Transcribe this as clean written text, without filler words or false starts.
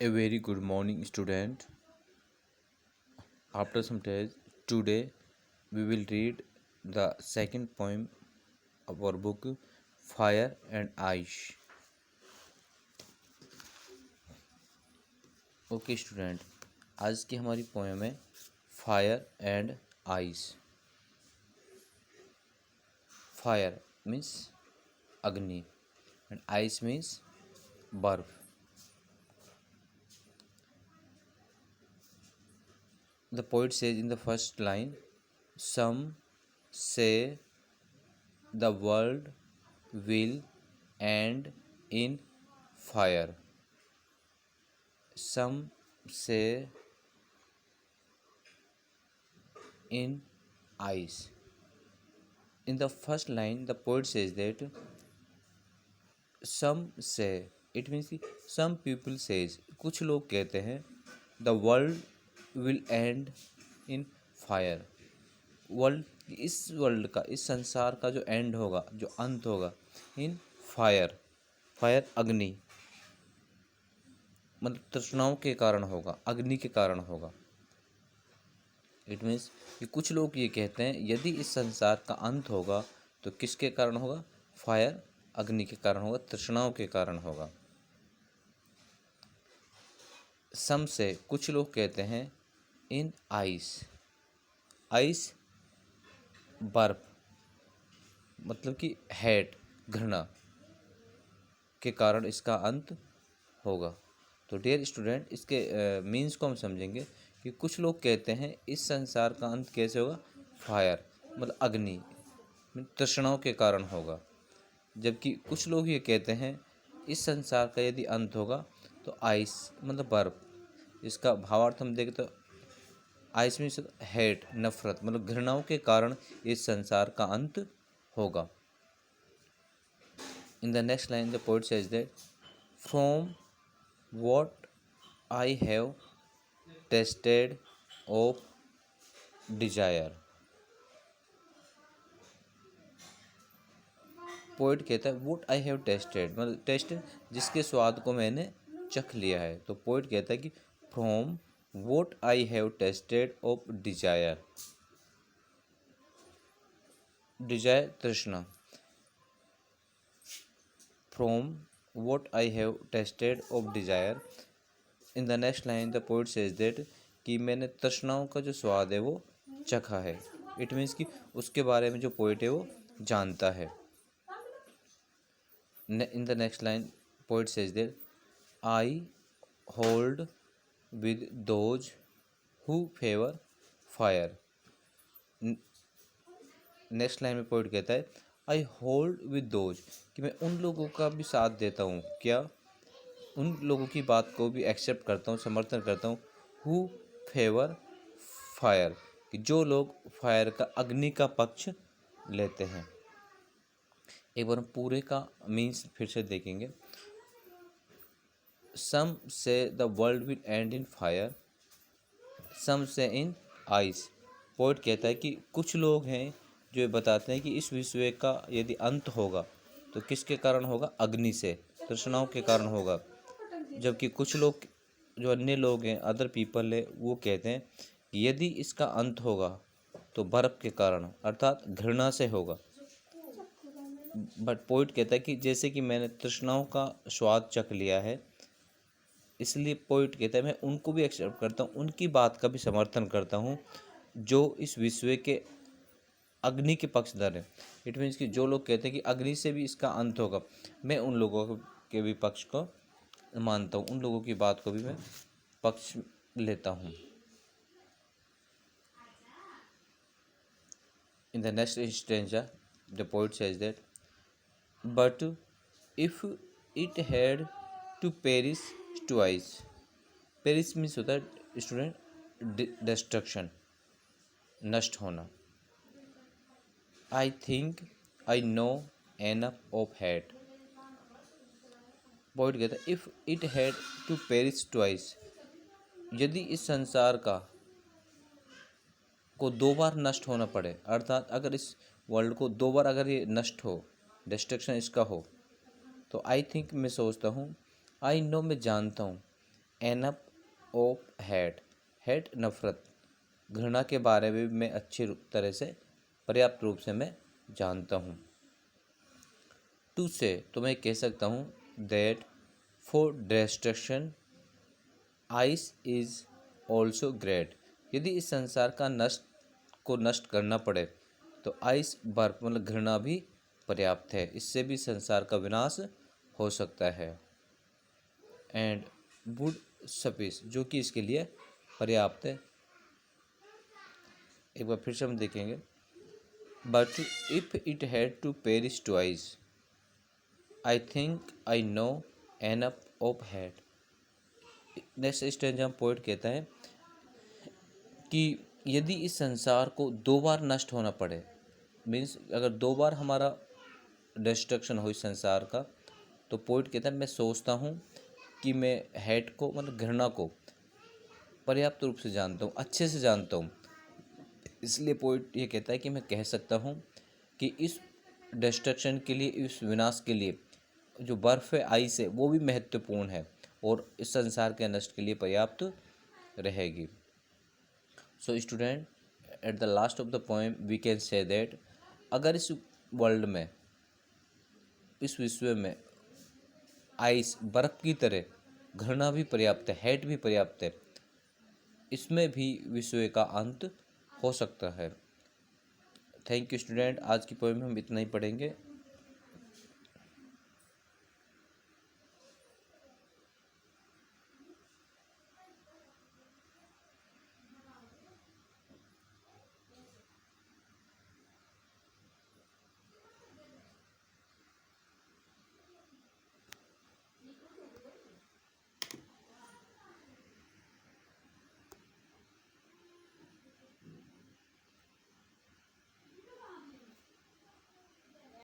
A very good morning, student. After some days, today we will read the second poem of our book, Fire and Ice. Okay, student. आज की हमारी poem है fire and ice. Fire means अग्नि and ice means बर्फ. The poet says in the first line, some say the world will end in fire. Some say in ice. In the first line, the poet says that some say, it means कि some people says, कुछ लोग कहते हैं the world will end in fire. World, इस world का, इस संसार का जो एंड होगा, जो अंत होगा, इन फायर. फायर अग्नि, मतलब तृष्णाओं के कारण होगा, अग्नि के कारण होगा. इट मीन्स कि कुछ लोग ये कहते हैं यदि इस संसार का अंत होगा तो किसके कारण होगा? फायर, अग्नि के कारण होगा, तृष्णाओं के कारण होगा. सम से, कुछ लोग कहते हैं इन आइस. आइस बर्फ, मतलब कि हेट, घृणा के कारण इसका अंत होगा. तो डियर स्टूडेंट, इसके मीन्स को हम समझेंगे कि कुछ लोग कहते हैं इस संसार का अंत कैसे होगा? फायर मतलब अग्नि, तृष्णाओं के कारण होगा. जबकि कुछ लोग ये कहते हैं इस संसार का यदि अंत होगा तो आइस मतलब बर्फ. इसका भावार्थ हम देखें तो आइस मीन्स हेट, नफरत, मतलब घृणाओं के कारण इस संसार का अंत होगा. In the next line, the poet says that from what I have tasted of desire. Poet कहता है वोट आई हैव टेस्टेड, मतलब टेस्ट जिसके स्वाद को मैंने चख लिया है. तो पोइट कहता है कि from what I have tasted of desire. Desire तृष्णा. From what I have tasted of desire. In the next line the poet says that कि मैंने तृष्णाओं का जो स्वाद है वो चखा है. इट मीन्स कि उसके बारे में जो पोइट है वो जानता है. In the next line, poet says that I hold with those who favor fire. Next line में पोइट कहता है आई होल्ड विद दोज, कि मैं उन लोगों का भी साथ देता हूँ. क्या? उन लोगों की बात को भी एक्सेप्ट करता हूँ, समर्थन करता हूँ. हु फेवर फायर, कि जो लोग फायर का, अग्नि का पक्ष लेते हैं. एक बार हम पूरे का मीन्स फिर से देखेंगे. Some say the world will end in fire, some say in ice. Poet कहता है कि कुछ लोग हैं जो बताते हैं कि इस विश्व का यदि अंत होगा तो किसके कारण होगा? अग्नि से, तृष्णाओं के कारण होगा. जबकि कुछ लोग, जो अन्य लोग हैं, अदर पीपल है, वो कहते हैं कि यदि इसका अंत होगा तो बर्फ के कारण, अर्थात घृणा से होगा. बट पोइट कहता है कि जैसे कि मैंने तृष्णाओं का स्वाद चख लिया है, इसलिए पोइट कहता है मैं उनको भी एक्सेप्ट करता हूँ, उनकी बात का भी समर्थन करता हूँ जो इस विश्व के अग्नि के पक्षधर हैं. इट मीन्स कि जो लोग कहते हैं कि अग्नि से भी इसका अंत होगा, मैं उन लोगों के भी पक्ष को मानता हूँ, उन लोगों की बात को भी मैं पक्ष लेता हूँ. In the next stanza the poet says that but if it had to perish twice. Perish means होता है स्टूडेंट डिस्ट्रक्शन, नष्ट होना. I think I know enough of hate. Poet कहता है if it had to perish twice, यदि इस संसार का को दो बार नष्ट होना पड़े, अर्थात अगर इस वर्ल्ड को दो बार अगर ये नष्ट हो, डिस्ट्रक्शन इसका हो, तो आई थिंक मैं सोचता हूँ, आई नो मैं जानता हूँ, एनअप ऑफ हेट, हेट नफरत, घृणा के बारे में मैं अच्छी तरह से पर्याप्त रूप से मैं जानता हूँ। टू से तो मैं कह सकता हूँ that for destruction ice is also great, यदि इस संसार का नष्ट करना पड़े तो आइस बर्फ मतलब घृणा भी पर्याप्त है, इससे भी संसार का विनाश हो सकता है। एंड वुड सफिस, जो कि इसके लिए पर्याप्त है। एक बार फिर से हम देखेंगे, but if it had to perish twice I think I know enough of hate. Next stanza में पोइट कहता है कि यदि इस संसार को दो बार नष्ट होना पड़े, मीन्स अगर दो बार हमारा डिस्ट्रक्शन हो इस संसार का, तो पोइट कहता है मैं सोचता हूँ कि मैं हेट को मतलब घृणा को पर्याप्त रूप से जानता हूँ, अच्छे से जानता हूँ। इसलिए पोइट ये कहता है कि मैं कह सकता हूँ कि इस डिस्ट्रक्शन के लिए, इस विनाश के लिए जो बर्फ़ है, आइस है, वो भी महत्वपूर्ण है और इस संसार के नष्ट के लिए पर्याप्त रहेगी। So student, at the last of the poem we can say that अगर इस वर्ल्ड में, इस विश्व में आइस बर्फ़ की तरह घृणा भी पर्याप्त है, हेट भी पर्याप्त है, इसमें भी विश्व का अंत हो सकता है। थैंक यू स्टूडेंट, आज की पोएम में हम इतना ही पढ़ेंगे।